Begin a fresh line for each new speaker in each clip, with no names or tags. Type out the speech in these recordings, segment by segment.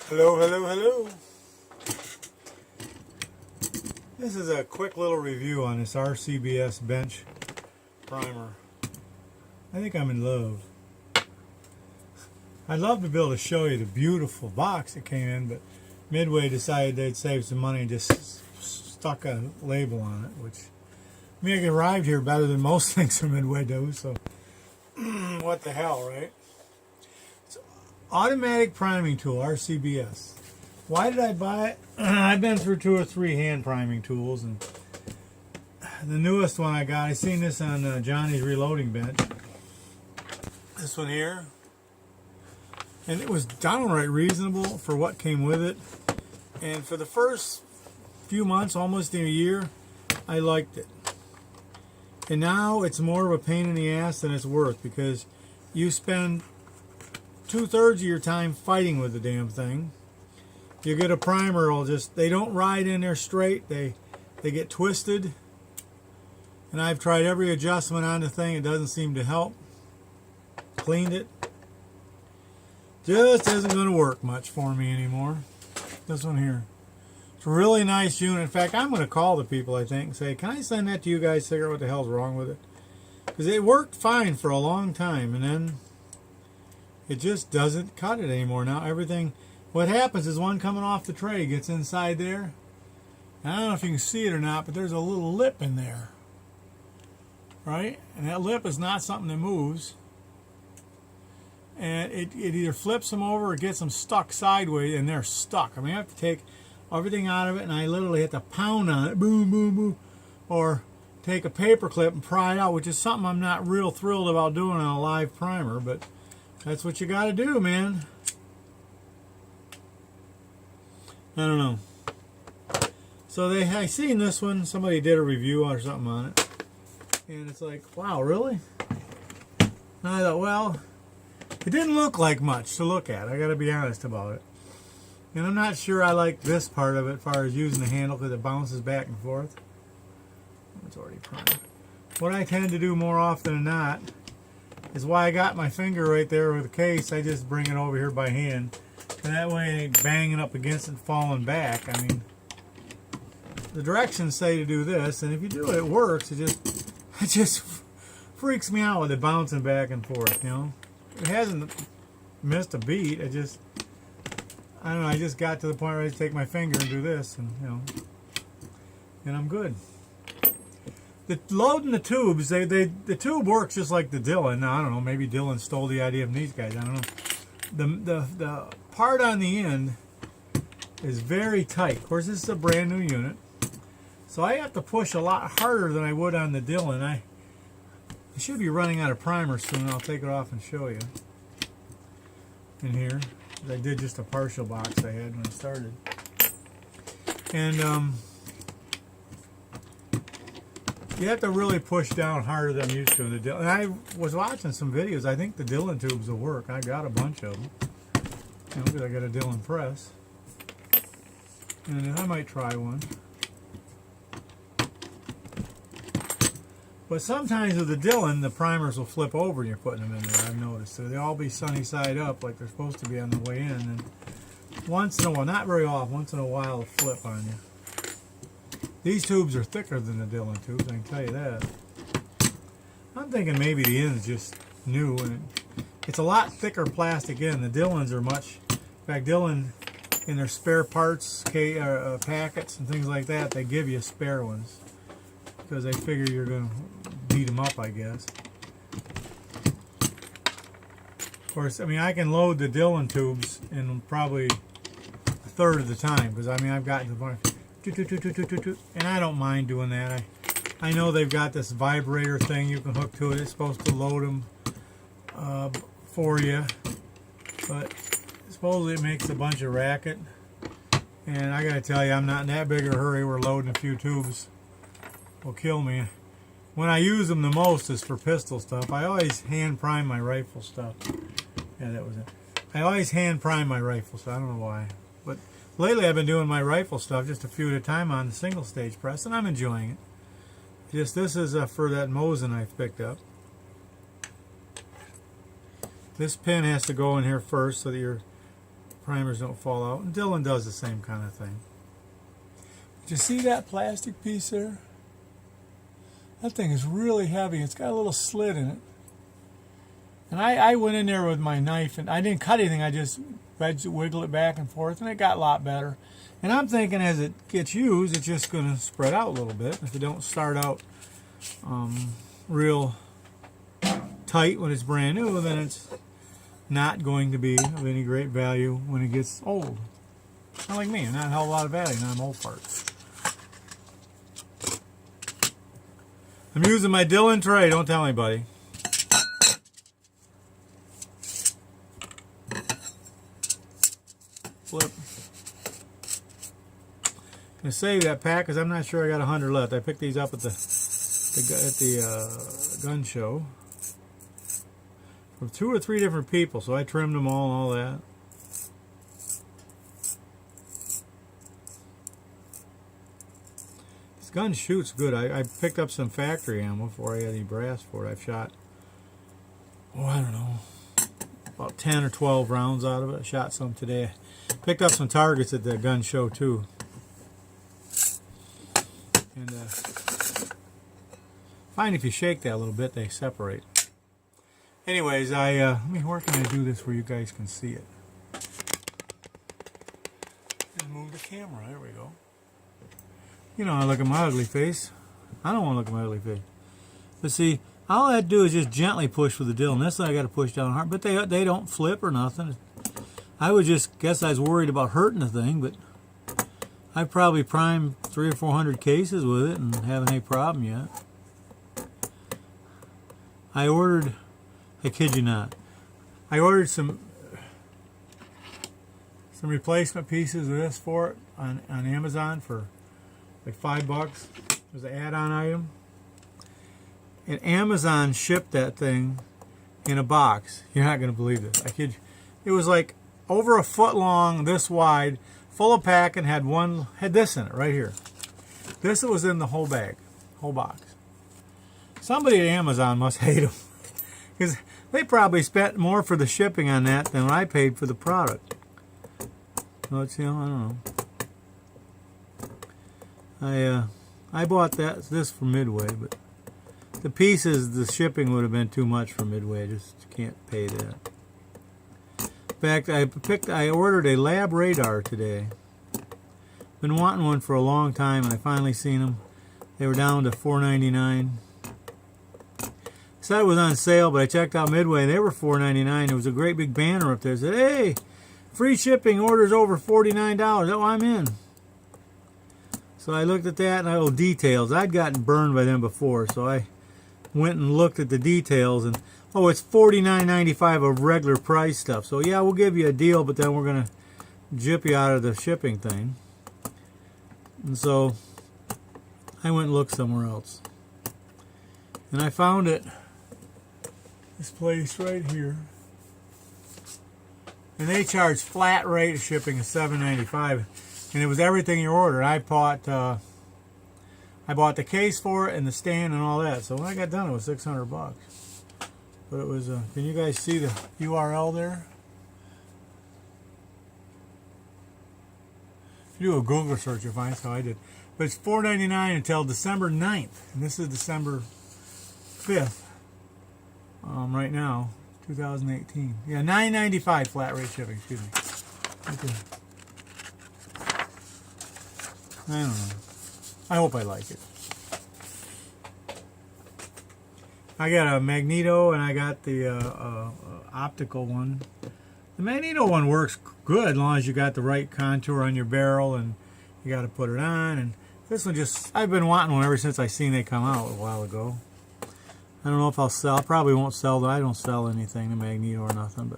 Hello, hello, hello. This is a quick little review on this RCBS bench primer. I think I'm in love. I'd love to be able to show you the beautiful box it came in, but Midway decided they'd save some money and just stuck a label on it, which I mean, it arrived here better than most things from Midway do, so what the hell, right? It's Automatic Priming Tool, RCBS. Why did I buy it? I've been through 2 or 3 hand priming tools, and the newest one I got, I seen this on Johnny's reloading bench. This one here. And it was downright reasonable for what came with it. And for the first few months, almost in a year, I liked it. And now it's more of a pain in the ass than it's worth, because you spend 2/3 of your time fighting with the damn thing. You get a primer, they don't ride in there straight, they get twisted. And I've tried every adjustment on the thing, it doesn't seem to help. Cleaned it. Just isn't going to work much for me anymore. This one here. It's a really nice unit. In fact, I'm going to call the people, I think, and say, can I send that to you guys to figure out what the hell's wrong with it? Because it worked fine for a long time, and then it just doesn't cut it anymore. Now everything, what happens is one coming off the tray gets inside there. And I don't know if you can see it or not, but there's a little lip in there. Right? And that lip is not something that moves. And it either flips them over or gets them stuck sideways, and they're stuck. I mean, I have to take everything out of it, and I literally have to pound on it, boom, boom, boom, or take a paper clip and pry it out, which is something I'm not real thrilled about doing on a live primer, but that's what you got to do, man. I don't know. So I seen this one, somebody did a review or something on it, and it's like, wow, really? And I thought, well, it didn't look like much to look at. I got to be honest about it. And I'm not sure I like this part of it as far as using the handle, because it bounces back and forth. It's already primed. What I tend to do more often than not is why I got my finger right there with the case, I just bring it over here by hand. And that way it ain't banging up against it and falling back. I mean, the directions say to do this, and if you do it, it works. It just freaks me out with it bouncing back and forth, you know. It hasn't missed a beat. I don't know, I just got to the point where I just take my finger and do this, and you know, and I'm good. The loading the tubes, the tube works just like the Dillon. Now, I don't know, maybe Dillon stole the idea from these guys, I don't know. The part on the end is very tight. Of course, this is a brand new unit, so I have to push a lot harder than I would on the Dillon. I should be running out of primer soon. I'll take it off and show you in here. I did just a partial box I had when I started. And you have to really push down harder than I'm used to in the Dillon. And I was watching some videos. I think the Dillon tubes will work. I got a bunch of them. You know, because I got a Dillon press. And I might try one. But sometimes with the Dillon, the primers will flip over when you're putting them in there, I've noticed. So they'll all be sunny side up like they're supposed to be on the way in. And once in a while, not very often, once in a while, it'll flip on you. These tubes are thicker than the Dillon tubes, I can tell you that. I'm thinking maybe the end's just new, and it's a lot thicker plastic end. The Dillons are much, in fact, Dillon, in their spare parts packets and things like that, they give you spare ones, because they figure you're going to beat them up, I guess. Of course, I mean, I can load the Dillon tubes in probably a third of the time, because I mean, I've gotten to the point, and I don't mind doing that. I know they've got this vibrator thing you can hook to it. It's supposed to load them for you, but supposedly it makes a bunch of racket. And I gotta tell you, I'm not in that big of a hurry. We're loading a few tubes. Will kill me. When I use them the most is for pistol stuff. I always hand prime my rifle stuff. Yeah, that was it. I always hand prime my rifle stuff. I don't know why. But lately I've been doing my rifle stuff just a few at a time on the single stage press, and I'm enjoying it. Just this is for that Mosin I've picked up. This pin has to go in here first so that your primers don't fall out. And Dylan does the same kind of thing. Did you see that plastic piece there? That thing is really heavy. It's got a little slit in it. And I went in there with my knife, and I didn't cut anything. I just wiggled it back and forth, and it got a lot better. And I'm thinking as it gets used, it's just going to spread out a little bit. If it don't start out real tight when it's brand new, then it's not going to be of any great value when it gets old. Not like me, not a whole lot of value, and I'm old parts. I'm using my Dylan tray, don't tell anybody. Flip. I'm going to save that pack because I'm not sure I got 100 left. I picked these up at the gun show from 2 or 3 different people, so I trimmed them all and all that. This gun shoots good. I picked up some factory ammo before I had any brass for it. I've shot, I don't know, about 10 or 12 rounds out of it. I shot some today. Picked up some targets at the gun show too. And find if you shake that a little bit, they separate. Anyways, where can I do this where you guys can see it? And move the camera. There we go. You know, I look at my ugly face. I don't want to look at my ugly face. But see, all I had to do is just gently push with the Dylan. This one I got to push down hard, but they don't flip or nothing. I would just guess I was worried about hurting the thing, but I probably primed 300 or 400 cases with it and haven't any problem yet. I kid you not, I ordered some replacement pieces of this for it on Amazon for like $5. It was an add-on item. And Amazon shipped that thing in a box. You're not going to believe this. I kid you. It was like over a foot long, this wide, full of packing, had this in it right here. This was in the whole bag, whole box. Somebody at Amazon must hate them, because they probably spent more for the shipping on that than I paid for the product. So it's, I don't know. I bought this from Midway, but the pieces, the shipping would have been too much for Midway. I just can't pay that. In fact, I ordered a lab radar today. Been wanting one for a long time, and I finally seen them. They were down to $4.99. Said it was on sale, but I checked out Midway. They were $4.99. There was a great big banner up there that said, "Hey, free shipping, orders over $49." Oh, I'm in. So I looked at that and details. I'd gotten burned by them before, so I went and looked at the details, and it's $49.95 of regular price stuff. So yeah, we'll give you a deal, but then we're gonna jip you out of the shipping thing. And so I went and looked somewhere else, and I found it. This place right here, and they charge flat rate of shipping of $7.95, and it was everything you ordered. I bought the case for it and the stand and all that. So when I got done, it was $600. But it was. Can you guys see the URL there? If you do a Google search, you'll find. That's how I did. But it's $4.99 until December 9th, and this is December 5th. Right now, 2018. Yeah, $9.95 flat rate shipping. Excuse me. Okay. I don't know. I hope I like it. I got a magneto and I got the optical one. The magneto one works good as long as you got the right contour on your barrel and you got to put it on. And this one I've been wanting one ever since I seen they come out a while ago. I don't know if I'll sell. I probably won't sell. I don't sell anything, the magneto or nothing.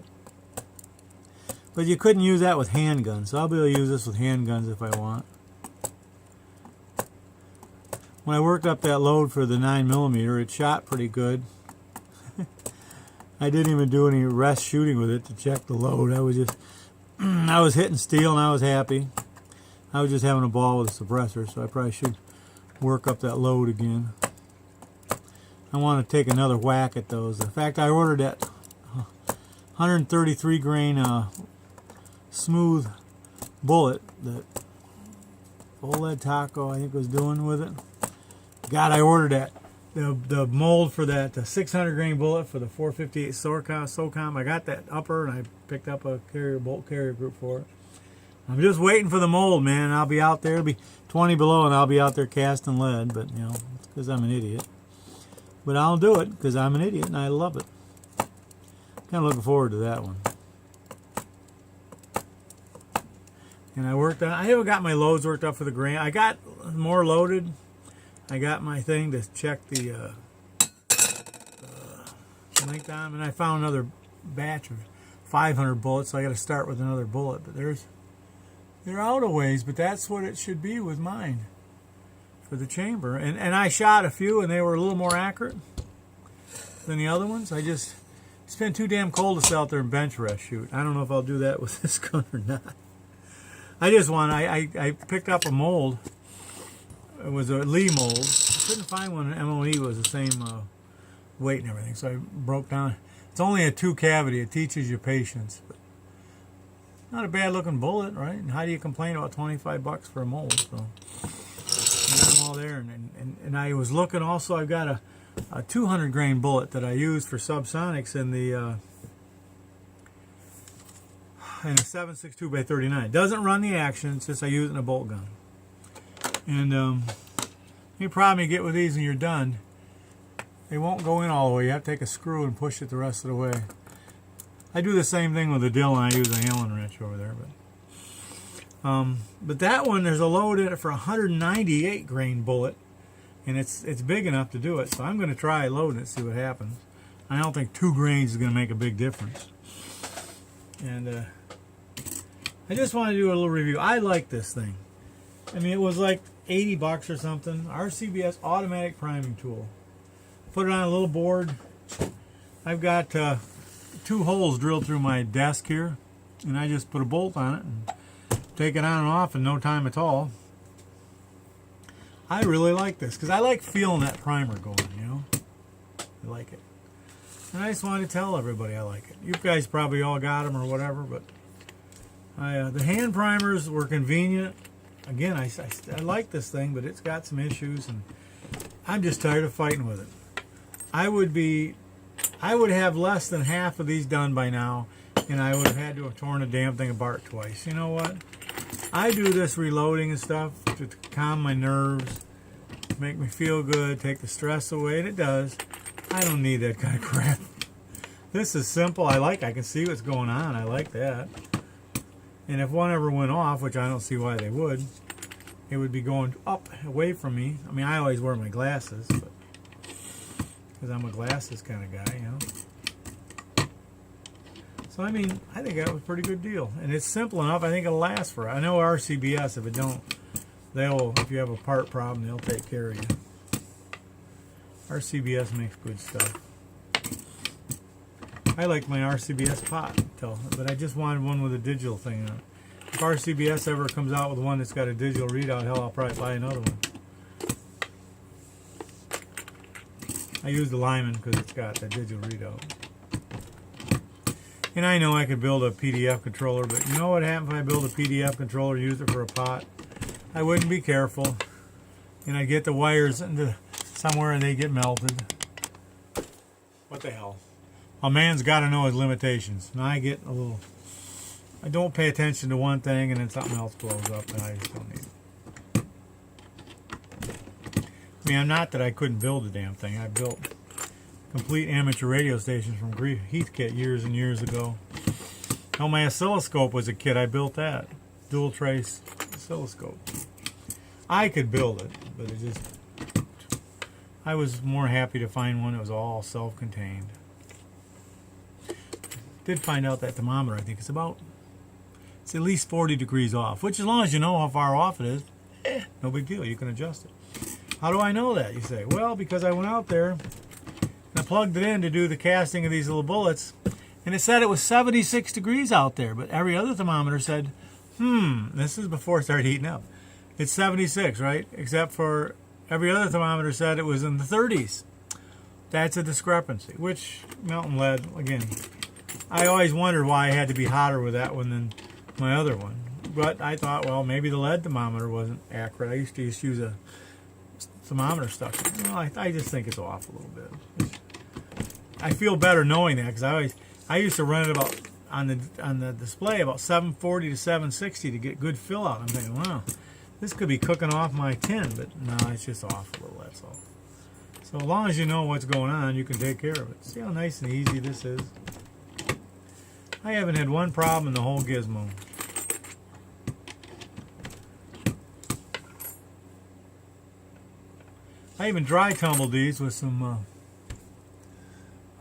But you couldn't use that with handguns. So I'll be able to use this with handguns if I want. When I worked up that load for the 9mm, it shot pretty good. I didn't even do any rest shooting with it to check the load. I was just, I was hitting steel and I was happy. I was just having a ball with the suppressor, so I probably should work up that load again. I want to take another whack at those. In fact, I ordered that 133 grain smooth bullet that Old Lead Taco, I think, was doing with it. God, I ordered that. The mold for that 600 grain bullet for the 458 SOCOM. I got that upper, and I picked up a bolt carrier group for it. I'm just waiting for the mold, man. I'll be out there. It'll be 20 below, and I'll be out there casting lead. But, you know, it's because I'm an idiot. But I'll do it because I'm an idiot, and I love it. Kind of looking forward to that one. And I haven't got my loads worked up for the grain. I got more loaded. I got my thing to check the length on, and I found another batch of 500 bullets, so I got to start with another bullet. But they're out of ways, but that's what it should be with mine for the chamber. And I shot a few, and they were a little more accurate than the other ones. It's been too damn cold to sit out there and bench rest shoot. I don't know if I'll do that with this gun or not. I picked up a mold. It was a Lee mold. I couldn't find one. MOE was the same weight and everything, so I broke down. It's only a 2 cavity. It teaches you patience. But not a bad looking bullet, right? And how do you complain about $25 for a mold? So I got them all there, and I was looking also. I've got a 200 grain bullet that I use for subsonics in the in a 7.62 by 39. It doesn't run the action. It's just I use it in a bolt gun. And the problem you get with these when you're done, they won't go in all the way. You have to take a screw and push it the rest of the way. I do the same thing with the Dillon. I use a Allen wrench over there. But that one, there's a load in it for a 198 grain bullet, and it's big enough to do it. So I'm going to try loading it, see what happens. I don't think 2 grains is going to make a big difference. And I just want to do a little review. I like this thing. I mean, it was like $80 or something. RCBS Automatic Priming Tool. Put it on a little board. I've got 2 holes drilled through my desk here, and I just put a bolt on it and take it on and off in no time at all. I really like this because I like feeling that primer going, you know. I like it. And I just wanted to tell everybody I like it. You guys probably all got them or whatever, but the hand primers were convenient. Again, I like this thing, but it's got some issues, and I'm just tired of fighting with it. I would have less than half of these done by now, and I would have had to have torn the damn thing apart twice. You know what? I do this reloading and stuff to calm my nerves, make me feel good, take the stress away, and it does. I don't need that kind of crap. This is simple. I can see what's going on. I like that. And if one ever went off, which I don't see why they would, it would be going up away from me. I mean, I always wear my glasses, but because I'm a glasses kind of guy, you know. So I mean, I think that was a pretty good deal, and it's simple enough. I think it'll last for. I know RCBS. If it don't, if you have a part problem, they'll take care of you. RCBS makes good stuff. I like my RCBS pot, but I just wanted one with a digital thing on it. If RCBS ever comes out with one that's got a digital readout, hell, I'll probably buy another one. I use the Lyman because it's got a digital readout. And I know I could build a PDF controller, but you know what happens if I build a PDF controller and use it for a pot? I wouldn't be careful, and I'd get the wires into somewhere and they get melted. What the hell? A man's got to know his limitations. And I don't pay attention to one thing and then something else blows up and I just don't need it. I mean, not that I couldn't build the damn thing. I built complete amateur radio stations from Heathkit years and years ago. Oh, my oscilloscope was a kit. I built that. Dual trace oscilloscope. I could build it, but I was more happy to find one that was all self-contained. Did find out that thermometer, I think it's at least 40 degrees off, which as long as you know how far off it is, no big deal, you can adjust it. How do I know that, you say? Well, because I went out there and I plugged it in to do the casting of these little bullets, and it said it was 76 degrees out there, but every other thermometer said, this is before it started heating up. It's 76, right? Except for every other thermometer said it was in the 30s. That's a discrepancy, which melting lead, again, I always wondered why I had to be hotter with that one than my other one. But I thought, well, maybe the lead thermometer wasn't accurate. I used to just use a thermometer stuck. I just think it's off a little bit. I feel better knowing that, because I used to run it about on the display about 740 to 760 to get good fill out. I'm thinking, wow, this could be cooking off my tin, but no, it's just off a little. That's all. So as long as you know what's going on, you can take care of it. See how nice and easy this is? I haven't had one problem in the whole gizmo. I even dry tumbled these with some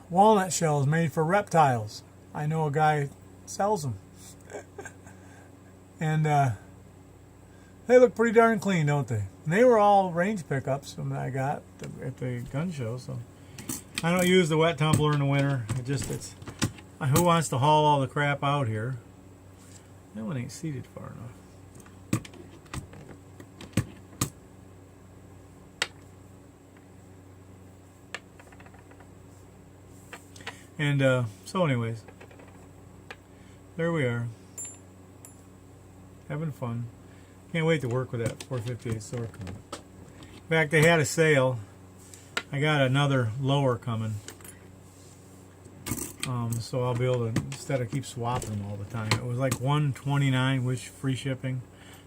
walnut shells made for reptiles. I know a guy sells them. And they look pretty darn clean, don't they? And they were all range pickups that I got at the gun show. So I don't use the wet tumbler in the winter. It's who wants to haul all the crap out here? That one ain't seated far enough. And so anyways, there we are, having fun. Can't wait to work with that 458 sword coming. In fact, they had a sale. I got another lower coming, so I'll be able to, instead of keep swapping them all the time. It was like $129 with free shipping.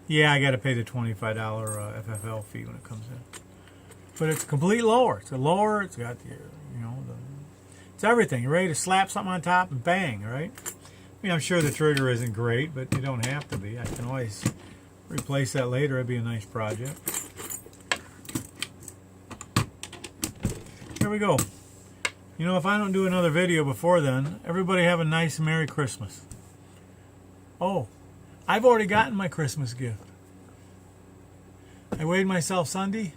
Yeah, I got to pay the $25 FFL fee when it comes in. But it's a complete lower. It's a lower. It's got the, it's everything. You're ready to slap something on top and bang, right? I mean, I'm sure the trigger isn't great, but you don't have to be. I can always replace that later. It'd be a nice project. Here we go. If I don't do another video before then, everybody have a nice Merry Christmas. Oh, I've already gotten my Christmas gift. I weighed myself Sunday,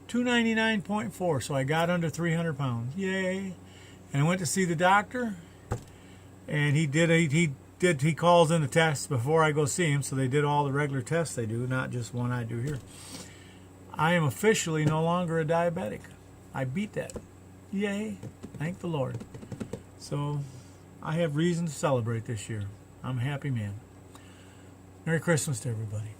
299.4, so I got under 300 pounds. Yay. And I went to see the doctor, and he calls in the tests before I go see him, so they did all the regular tests they do, not just one I do here. I am officially no longer a diabetic. I beat that. Yay. Thank the Lord. So I have reason to celebrate this year. I'm a happy man. Merry Christmas to everybody.